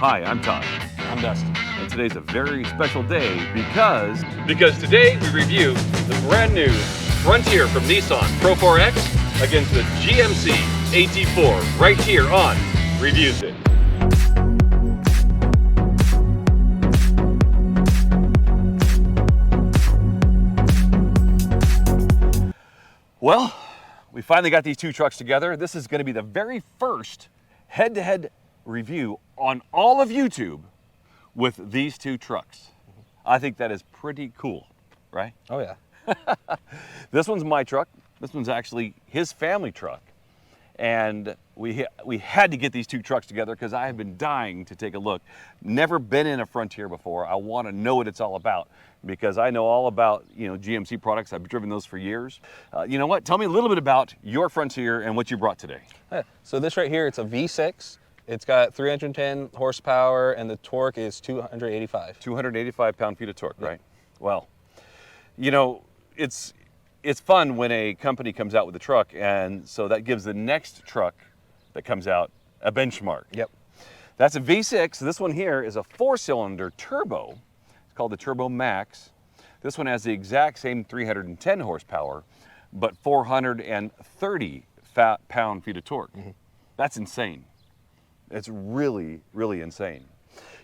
Hi, I'm Todd. I'm Dustin. And today's a very special day because today we review the brand new Frontier from Nissan PRO4X against the GMC AT4 right here on Reviews It. well, we finally got these two trucks together. This is going to be the very first head-to-head review on all of YouTube with these two trucks. I think that is pretty cool, right? Oh yeah. This one's my truck. This one's actually his family truck. And we had to get these two trucks together because I have been dying to take a look. Never been in a Frontier before. I want to know what it's all about because I know all about, GMC products. I've driven those for years. You know what? Tell me a little bit about your Frontier and what you brought today. Yeah. So this right here, it's a V6. It's got 310 horsepower and the torque is 285. 285 pound-feet of torque, right? Well, it's fun when a company comes out with a truck, and so that gives the next truck that comes out a benchmark. Yep. That's a V6. This one here is a 4-cylinder turbo. It's called the Turbo Max. This one has the exact same 310 horsepower, but 430 pound-feet of torque. Mm-hmm. That's insane. It's really, really insane.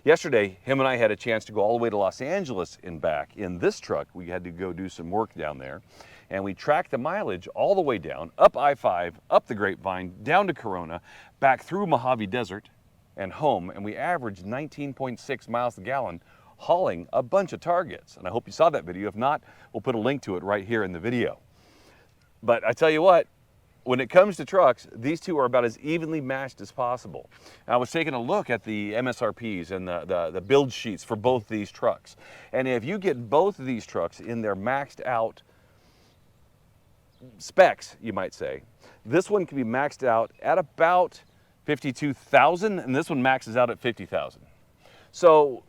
Yesterday, him and I had a chance to go all the way to Los Angeles and back in this truck. We had to go do some work down there. And we tracked the mileage all the way down, up I-5, up the Grapevine, down to Corona, back through Mojave Desert and home. And we averaged 19.6 miles a gallon hauling a bunch of targets. And I hope you saw that video. If not, we'll put a link to it right here in the video. But I tell you what, when it comes to trucks, these two are about as evenly matched as possible. I was taking a look at the MSRPs and the build sheets for both these trucks. And if you get both of these trucks in their maxed out specs, you might say, this one can be maxed out at about 52,000 and this one maxes out at 50,000. So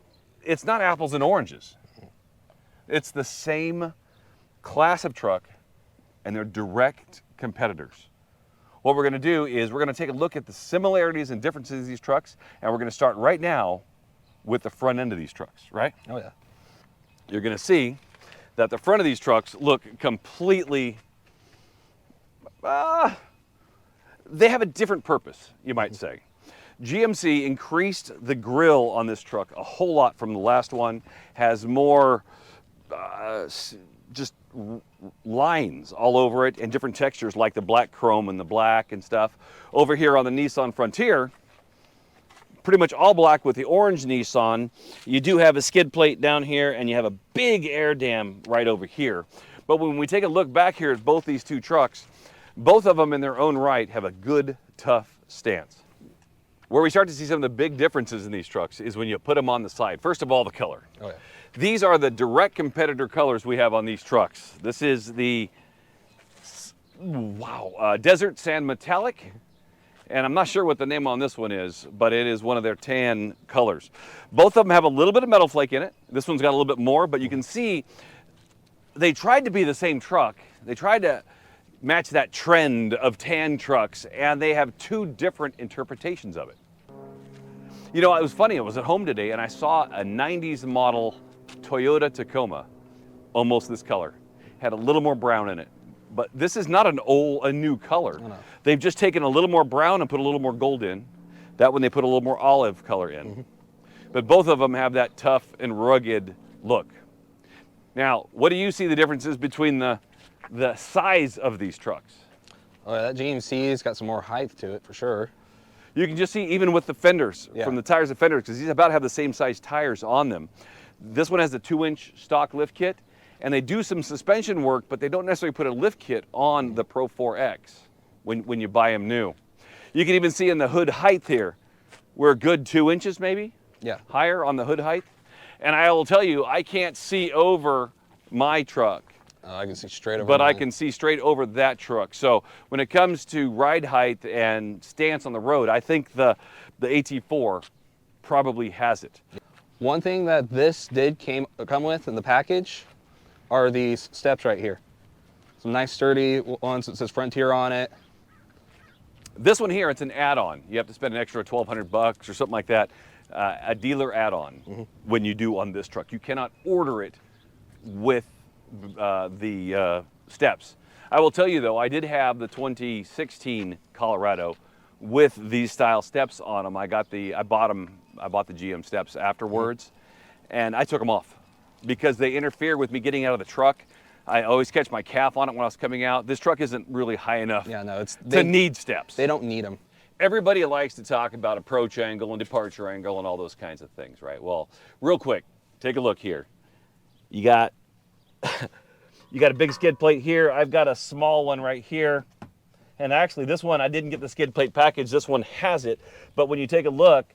it's not apples and oranges. It's the same class of truck and they're direct competitors. What we're going to do is we're going to take a look at the similarities and differences of these trucks, and we're going to start right now with the front end of these trucks, right? Oh yeah. You're going to see that the front of these trucks look completely, they have a different purpose, you might say. GMC increased the grille on this truck a whole lot from the last one, has more just lines all over it and different textures like the black chrome and the black and stuff. Over here on the Nissan Frontier, pretty much all black with the orange Nissan. You do have a skid plate down here and you have a big air dam right over here. But when we take a look back here at both these two trucks, both of them in their own right have a good, tough stance. Where we start to see some of the big differences in these trucks is when you put them on the side. First of all, the color. Oh yeah. These are the direct competitor colors we have on these trucks. This is the, Desert Sand Metallic. And I'm not sure what the name on this one is, but it is one of their tan colors. Both of them have a little bit of metal flake in it. This one's got a little bit more, but you can see they tried to be the same truck. They tried to match that trend of tan trucks, and they have two different interpretations of it. It was funny. I was at home today, and I saw a 90s model Toyota Tacoma, almost this color. Had a little more brown in it. But this is not a new color. No. They've just taken a little more brown and put a little more gold in. That one they put a little more olive color in. Mm-hmm. But both of them have that tough and rugged look. Now, what do you see the differences between the size of these trucks? Oh yeah, that GMC's got some more height to it for sure. You can just see even with the fenders, from the tires and fenders, because these about have the same size tires on them. This one has a 2-inch stock lift kit, and they do some suspension work, but they don't necessarily put a lift kit on the PRO4X when you buy them new. You can even see in the hood height here, we're a good 2 inches maybe higher on the hood height. And I will tell you, I can't see over my truck. I can see straight over But mine. I can see straight over that truck. So when it comes to ride height and stance on the road, I think the AT4 probably has it. One thing that this did come with in the package are these steps right here. Some nice sturdy ones that says Frontier on it. This one here, it's an add-on. You have to spend an extra $1,200 or something like that. a dealer add-on when you do on this truck. You cannot order it with the steps. I will tell you though, I did have the 2016 Colorado with these style steps on them. I bought the GM steps afterwards, and I took them off because they interfere with me getting out of the truck. I always catch my calf on it when I was coming out. This truck isn't really high enough to need steps. They don't need them. Everybody likes to talk about approach angle and departure angle and all those kinds of things, right? Well, real quick, take a look here. You got you got a big skid plate here. I've got a small one right here. And actually this one, I didn't get the skid plate package. This one has it. But when you take a look,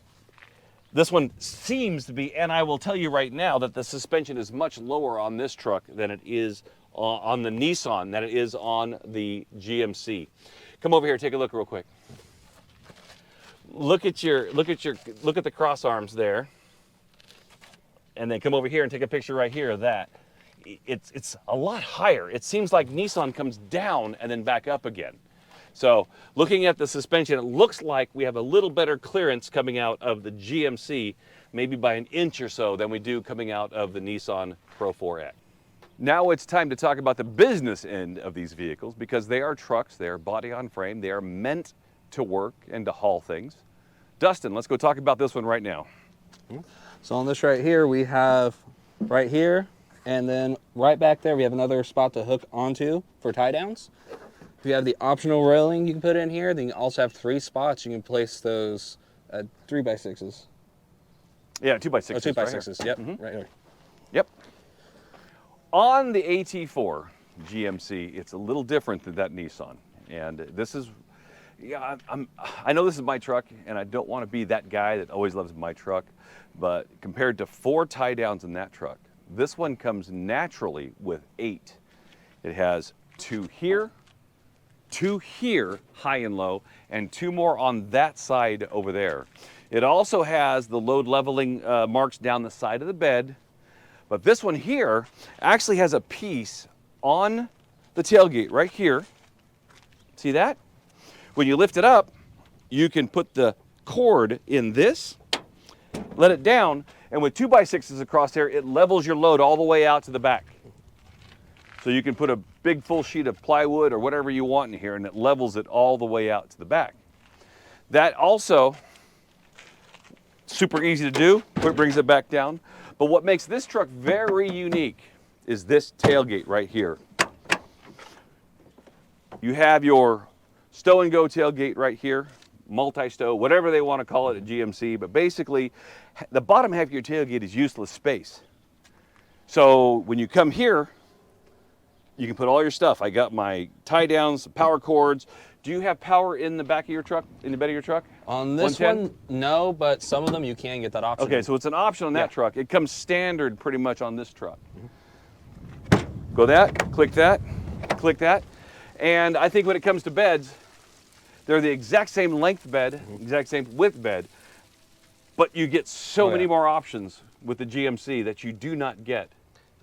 this one seems to be, and I will tell you right now that the suspension is much lower on this truck than it is on the Nissan, than it is on the GMC. Come over here, take a look real quick. Look at the cross arms there. And then come over here and take a picture right here of that. It's a lot higher. It seems like Nissan comes down and then back up again. So looking at the suspension, it looks like we have a little better clearance coming out of the GMC, maybe by an inch or so than we do coming out of the Nissan PRO4X. Now it's time to talk about the business end of these vehicles, because they are trucks, they are body on frame, they are meant to work and to haul things. Dustin, let's go talk about this one right now. So on this right here, we have right here, and then right back there, we have another spot to hook onto for tie downs. If you have the optional railing you can put in here, then you also have 3 spots. You can place those 3x6s. Yeah, 2x6s. Oh, 2x6s, right, yep, right here. Yep. On the AT4 GMC, it's a little different than that Nissan. And this is, yeah, I know this is my truck, and I don't want to be that guy that always loves my truck, but compared to 4 tie downs in that truck, this one comes naturally with 8. It has 2 here, 2 here, high and low, and 2 more on that side over there. It also has the load leveling marks down the side of the bed, but this one here actually has a piece on the tailgate right here. See that? When you lift it up, you can put the cord in this, let it down, and with 2x6s across there, it levels your load all the way out to the back. So you can put a big full sheet of plywood or whatever you want in here, and it levels it all the way out to the back. That also, super easy to do, brings it back down. But what makes this truck very unique is this tailgate right here. You have your stow and go tailgate right here, multi-stow, whatever they want to call it at GMC, but basically the bottom half of your tailgate is useless space. So when you come here, you can put all your stuff. I got my tie downs, power cords. Do you have power in the back of your truck, in the bed of your truck? On this one, no, but some of them you can get that option. Okay, so it's an option on that truck. It comes standard pretty much on this truck. Go that, click that, click that. And I think when it comes to beds, they're the exact same length bed, exact same width bed, but you get so many more options with the GMC that you do not get.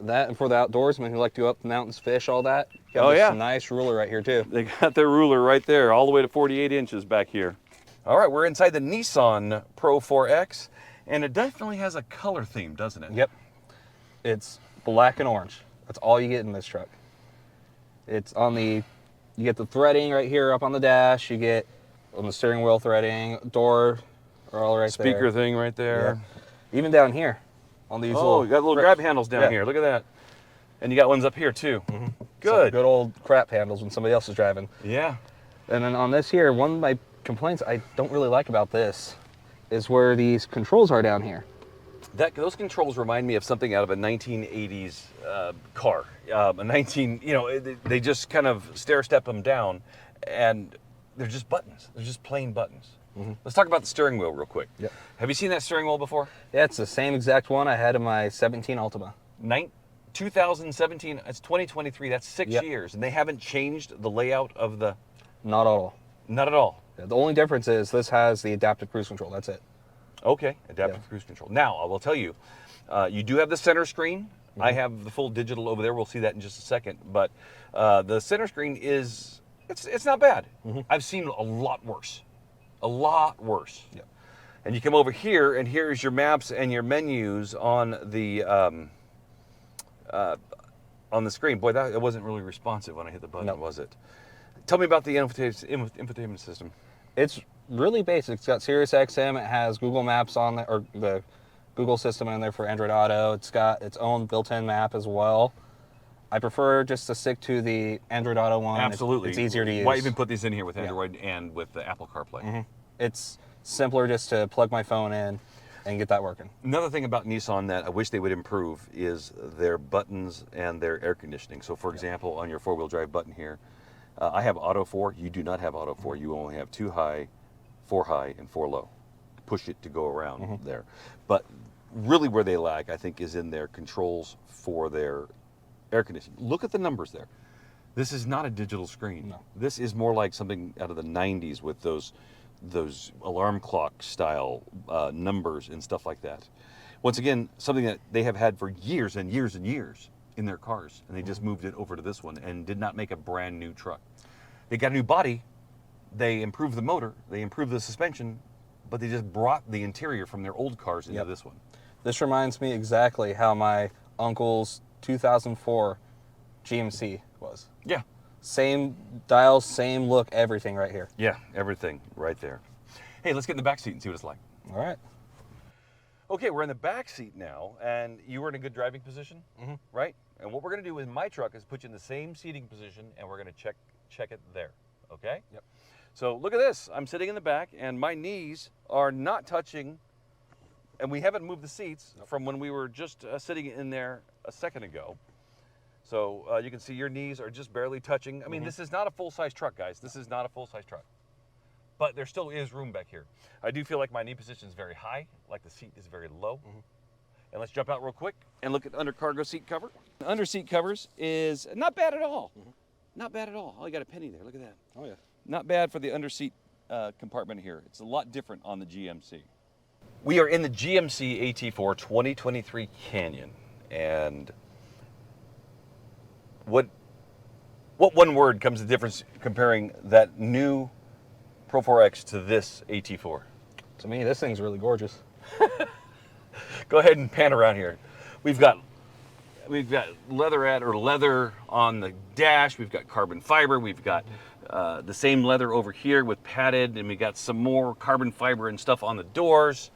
That, and for the outdoorsmen who like to go up the mountains, fish, all that. Got this nice ruler right here too. They got their ruler right there, all the way to 48 inches back here. All right, we're inside the Nissan PRO4X, and it definitely has a color theme, doesn't it? Yep. It's black and orange. That's all you get in this truck. It's on the, you get the threading right here up on the dash, you get on the steering wheel threading, door are all right there. Speaker thing right there. Yeah. Even down here. On these you got little grab handles down here. Look at that. And you got ones up here too. Good. Some good old crap handles when somebody else is driving. Yeah. And then on this here, one of my complaints I don't really like about this is where these controls are down here. Those controls remind me of something out of a 1980s car. They just kind of stair-step them down, and they're just buttons. They're just plain buttons. Let's talk about the steering wheel real quick. Yep. Have you seen that steering wheel before? Yeah, it's the same exact one I had in my 17 Altima. 2017, it's 2023, that's 6 years, and they haven't changed the layout of the... Not at all. Not at all. Yeah, the only difference is this has the adaptive cruise control, that's it. Okay, adaptive cruise control. Now, I will tell you, you do have the center screen. I have the full digital over there. We'll see that in just a second. But the center screen it's not bad. I've seen a lot worse. A lot worse. Yep. And you come over here, and here's your maps and your menus on the screen. Boy, it wasn't really responsive when I hit the button, was it? Tell me about the infotainment system. It's really basic. It's got Sirius XM. It has Google Maps on there, or the Google system in there for Android Auto. It's got its own built-in map as well. I prefer just to stick to the Android Auto one. Absolutely. It's easier to use. Why even put these in here with Android and with the Apple CarPlay? It's simpler just to plug my phone in and get that working. Another thing about Nissan that I wish they would improve is their buttons and their air conditioning. So for example, on your four-wheel drive button here, I have Auto 4. You do not have Auto 4. You only have 2 high, 4 high, and 4 low. Push it to go around there. But really where they lag, I think, is in their controls for their air conditioning. Look at the numbers there. This is not a digital screen. No. This is more like something out of the 90s with those alarm clock style numbers and stuff like that. Once again, something that they have had for years and years and years in their cars, and they just moved it over to this one and did not make a brand new truck. They got a new body, they improved the motor, they improved the suspension, but they just brought the interior from their old cars into this one. This reminds me exactly how my uncle's 2004 GMC was. Yeah. Same dial, same look, everything right here. Yeah, everything right there. Hey, let's get in the back seat and see what it's like. All right. Okay, we're in the back seat now, and you were in a good driving position, right? And what we're going to do with my truck is put you in the same seating position, and we're going to check it there, okay? Yep. So look at this. I'm sitting in the back, and my knees are not touching, and we haven't moved the seats from when we were just sitting in there a second ago. So you can see your knees are just barely touching. I mean, this is not a full-size truck, guys. This is not a full-size truck. But there still is room back here. I do feel like my knee position is very high, like the seat is very low. And let's jump out real quick and look at under cargo seat cover. The under seat covers is not bad at all. Not bad at all. Oh, you got a penny there. Look at that. Oh, yeah. Not bad for the under seat compartment here. It's a lot different on the GMC. We are in the GMC AT4 2023 Canyon. And what one word comes to difference comparing that new PRO4X to this AT4? To me, this thing's really gorgeous. Go ahead and pan around here. We've got leather on the dash. We've got carbon fiber. We've got the same leather over here with padded, and we got some more carbon fiber and stuff on the doors.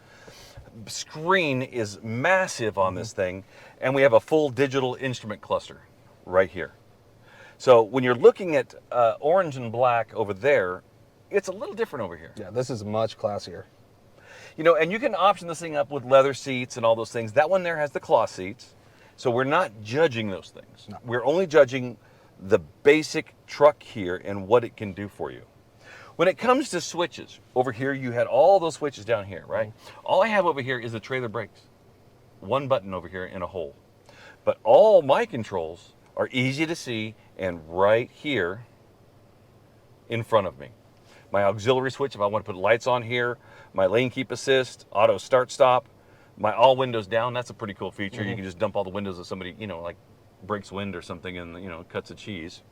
Screen is massive on this thing, and we have a full digital instrument cluster right here. So when you're looking at orange and black over there, it's a little different over here. Yeah, this is much classier. You know, and you can option this thing up with leather seats and all those things. That one there has the cloth seats. So we're not judging those things. No. We're only judging the basic truck here and what it can do for you. When it comes to switches, over here you had all those switches down here, right? All I have over here is the trailer brakes. One button over here in a hole. But all my controls are easy to see and right here in front of me. My auxiliary switch, if I want to put lights on here, my lane keep assist, auto start stop, my all windows down, that's a pretty cool feature. You can just dump all the windows of somebody, you know, like breaks wind or something and, you know, cuts a cheese.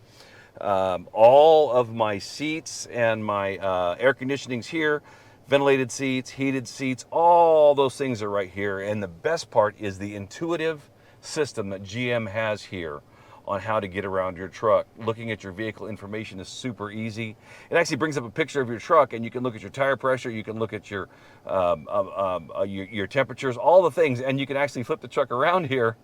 All of my seats and my air conditioning's here, ventilated seats, heated seats, all those things are right here. And the best part is the intuitive system that GM has here on how to get around your truck. Looking at your vehicle information is super easy. It actually brings up a picture of your truck, and you can look at your tire pressure, you can look at your temperatures, all the things, and you can actually flip the truck around here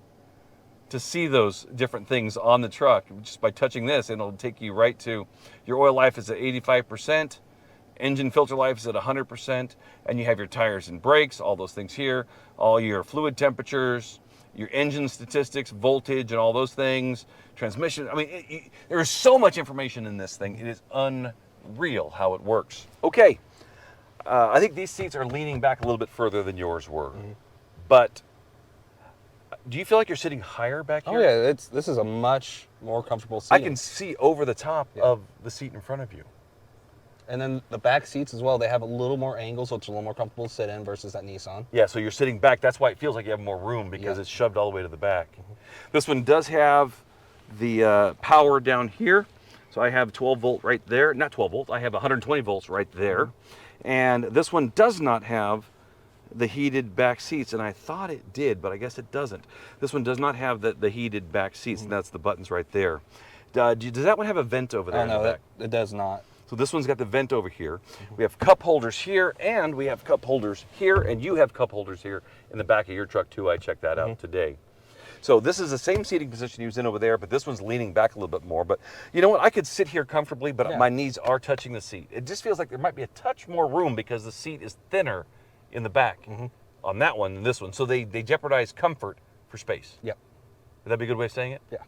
to see those different things on the truck. Just by touching this, it'll take you right to your oil life is at 85%, engine filter life is at 100%, and you have your tires and brakes, all those things here, all your fluid temperatures, your engine statistics, voltage, and all those things, transmission. I mean, there is so much information in this thing. It is unreal how it works. Okay, I think these seats are leaning back a little bit further than yours were. But do you feel like you're sitting higher back here? Oh yeah, this is a much more comfortable seat. I can see over the top of the seat in front of you. And then the back seats as well, they have a little more angle, so it's a little more comfortable to sit in versus that Nissan. Yeah, so you're sitting back. That's why it feels like you have more room, because it's shoved all the way to the back. This one does have the power down here. So I have 12 volt right there. Not 12 volt, I have 120 volts right there. And this one does not have the heated back seats, and I thought it did, but I guess it doesn't. This one does not have the heated back seats, and that's the buttons right there. Does that one have a vent over there in the back? It does not. So this one's got the vent over here. We have cup holders here, and we have cup holders here, and you have cup holders here in the back of your truck too. I checked that out today. So this is the same seating position he was in over there, but this one's leaning back a little bit more. But you know what? I could sit here comfortably, but my knees are touching the seat. It just feels like there might be a touch more room because the seat is thinner in the back on that one than this one. So they jeopardize comfort for space. Yep. Would that be a good way of saying it? Yeah.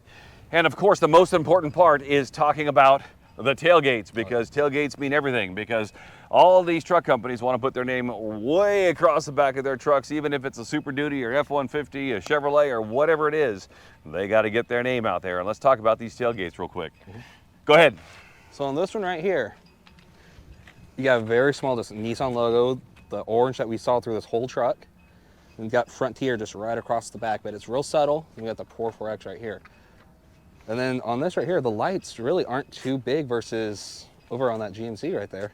And of course, the most important part is talking about the tailgates, because tailgates mean everything, because all these truck companies want to put their name way across the back of their trucks, even if it's a Super Duty or F-150, a Chevrolet, or whatever it is. They got to get their name out there. And let's talk about these tailgates real quick. Go ahead. So on this one right here, you got a very small just Nissan logo, the orange that we saw through this whole truck. And you got Frontier just right across the back, but it's real subtle. And you got the PRO4X right here. And then on this right here, the lights really aren't too big versus over on that GMC right there.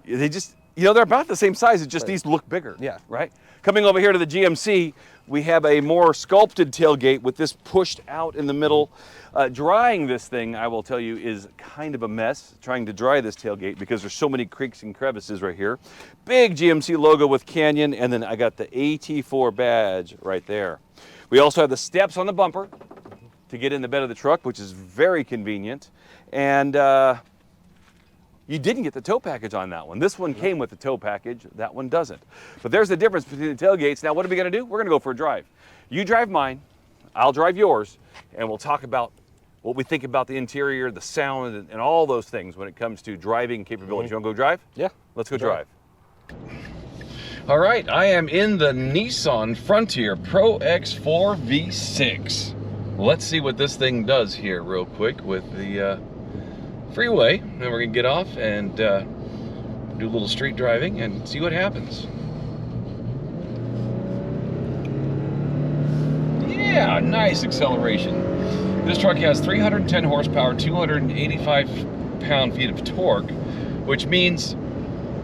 They just, you know, they're about the same size. It's just these look bigger. Yeah. Right? Coming over here to the GMC, we have a more sculpted tailgate with this pushed out in the middle. Drying this thing, I will tell you, is kind of a mess, trying to dry this tailgate because there's so many creaks and crevices right here. Big GMC logo with Canyon, and then I got the AT4 badge right there. We also have the steps on the bumper to get in the bed of the truck, which is very convenient. And you didn't get the tow package on that one. This one came with the tow package, that one doesn't. But there's the difference between the tailgates. Now, what are we gonna do? We're gonna go for a drive. You drive mine, I'll drive yours, and we'll talk about what we think about the interior, the sound, and all those things when it comes to driving capabilities. You wanna go drive? Yeah. Let's go drive. All right, I am in the Nissan Frontier Pro X4 V6. Let's see what this thing does here real quick with the freeway. Then we're gonna get off and do a little street driving and see what happens. Yeah, nice acceleration. This truck has 310 horsepower, 285 pound-feet of torque, which means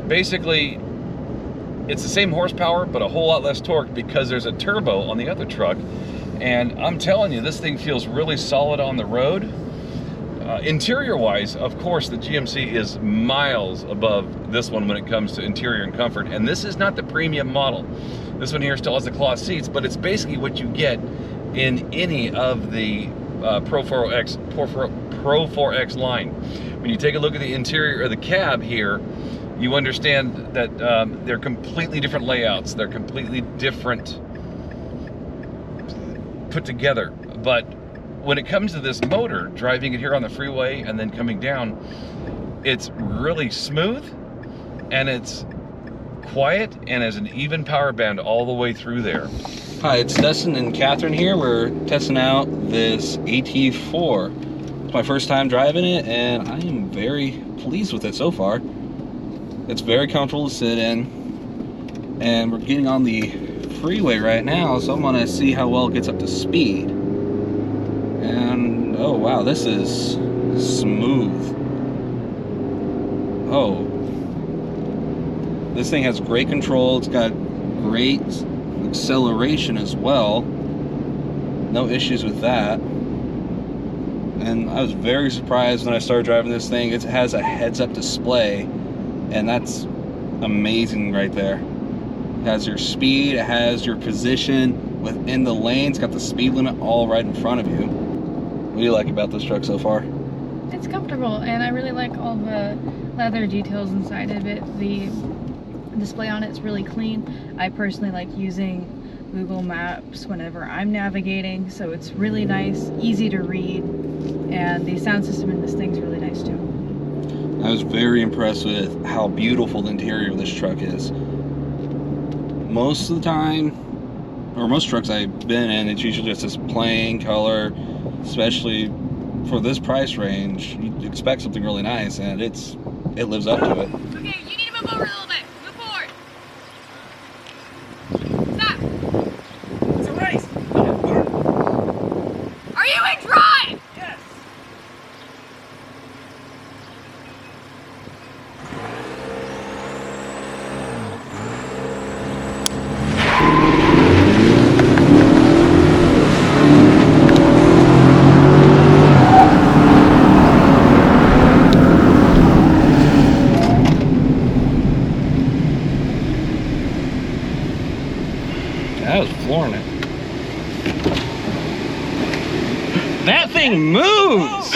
basically it's the same horsepower but a whole lot less torque because there's a turbo on the other truck. And I'm telling you, this thing feels really solid on the road. Interior-wise, of course, the GMC is miles above this one when it comes to interior and comfort. And this is not the premium model. This one here still has the cloth seats, but it's basically what you get in any of the Pro4X line. When you take a look at the interior of the cab here, you understand that they're completely different layouts. They're completely different put together. But when it comes to this motor, driving it here on the freeway and then coming down, it's really smooth and it's quiet and has an even power band all the way through there. Hi, it's Dustin and Catherine here. We're testing out this AT4. It's my first time driving it and I am very pleased with it so far. It's very comfortable to sit in, and we're getting on the freeway right now, so I'm gonna see how well it gets up to speed. And oh wow, this is smooth. Oh, this thing has great control. It's got great acceleration as well. No issues with that. And I was very surprised when I started driving this thing. It has a heads-up display, and that's amazing right there. It has your speed, it has your position within the lane. It's got the speed limit all right in front of you. What do you like about this truck so far? It's comfortable, and I really like all the leather details inside of it. The display on it's really clean. I personally like using Google Maps whenever I'm navigating, so it's really nice, easy to read, and the sound system in this thing's really nice too. I was very impressed with how beautiful the interior of this truck is. Most of the time, or most trucks I've been in, it's usually just this plain color, especially for this price range. You'd expect something really nice, and it lives up to it. Okay, you need to move over a little bit. Move forward. Stop. It's a race. Are you in drive? Yes. flooring it. That thing moves!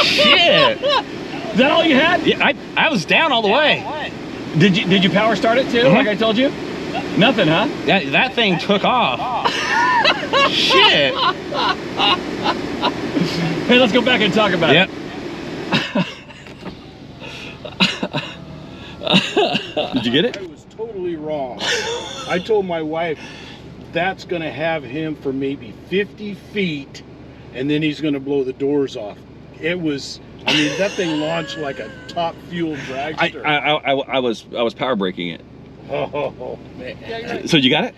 Shit! Is that all you had? Yeah, I was down all the way. Did you power start it too, like I told you? Nothing, huh? That thing took off. Shit! Hey, let's go back and talk about Yep. it. Did you get it? I was totally wrong. I told my wife that's going to have him for maybe 50 feet, and then he's going to blow the doors off. It was, I mean, that thing launched like a top fuel dragster. I was power braking it. Oh man! So you got it?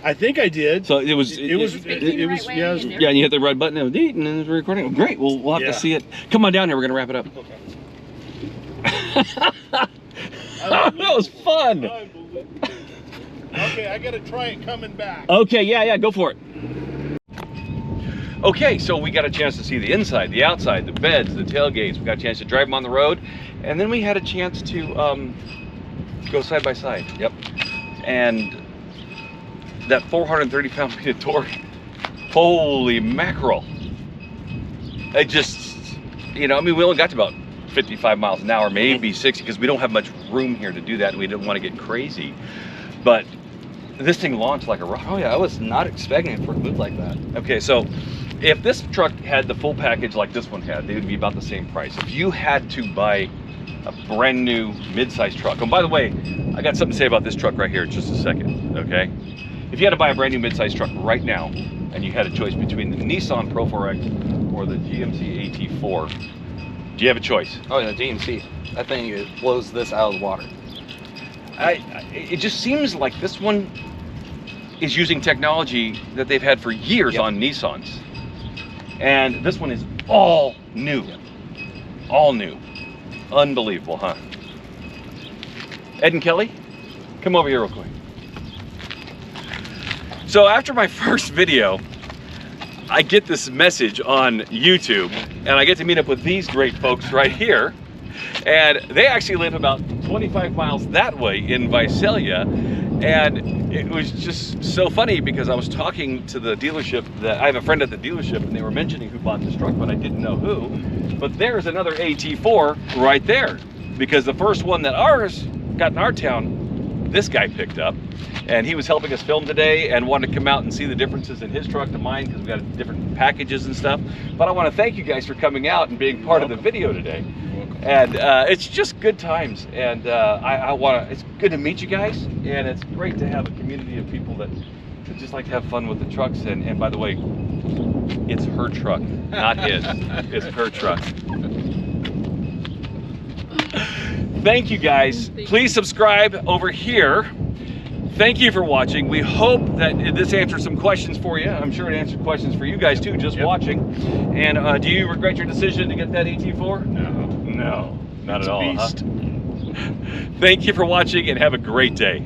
I think I did. So it was It was. Facing the right way Yeah. and yeah, and you hit the red button and it was recording. Oh, great. Well, we'll have Yeah. to see it. Come on down here. We're gonna wrap it up. That was fun. Unbelievable. Okay, I got to try it coming back. Okay, yeah, go for it. Okay, so we got a chance to see the inside, the outside, the beds, the tailgates. We got a chance to drive them on the road, and then we had a chance to go side by side. Yep. And that 430 pound-feet of torque, holy mackerel! It just, you know, I mean, we only got to about 55 miles an hour, maybe 60, because we don't have much room here to do that, and we didn't want to get crazy. But this thing launched like a rocket. Oh yeah, I was not expecting it for to move like that. Okay, so if this truck had the full package like this one had, they would be about the same price. If you had to buy a brand new mid-size truck, and by the way, I got something to say about this truck right here in just a second, okay? If you had to buy a brand new mid-size truck right now, and you had a choice between the Nissan PRO4X or the GMC AT4, do you have a choice? Oh yeah, GMC. That thing, it blows this out of the water. It just seems like this one is using technology that they've had for years Yep. on Nissans. And this one is all new. All new. Unbelievable, huh? Ed and Kelly, come over here real quick. So after my first video, I get this message on YouTube, and I get to meet up with these great folks right here. And they actually live about 25 miles that way in Visalia. And it was just so funny because I was talking to the dealership that I have a friend at the dealership, and they were mentioning who bought this truck, but I didn't know who. But there's another AT4 right there, because the first one that ours got in our town, this guy picked up, and he was helping us film today and wanted to come out and see the differences in his truck to mine because we got different packages and stuff. But I want to thank you guys for coming out and being part of the video today. And it's just good times, and it's good to meet you guys, and it's great to have a community of people that just like to have fun with the trucks. And by the way, it's her truck, not his. It's her truck. Thank you guys. Please subscribe over here. Thank you for watching. We hope that this answered some questions for you. I'm sure it answered questions for you guys too, just watching. And do you regret your decision to get that AT4? No, not at all. Huh? Thank you for watching, and have a great day.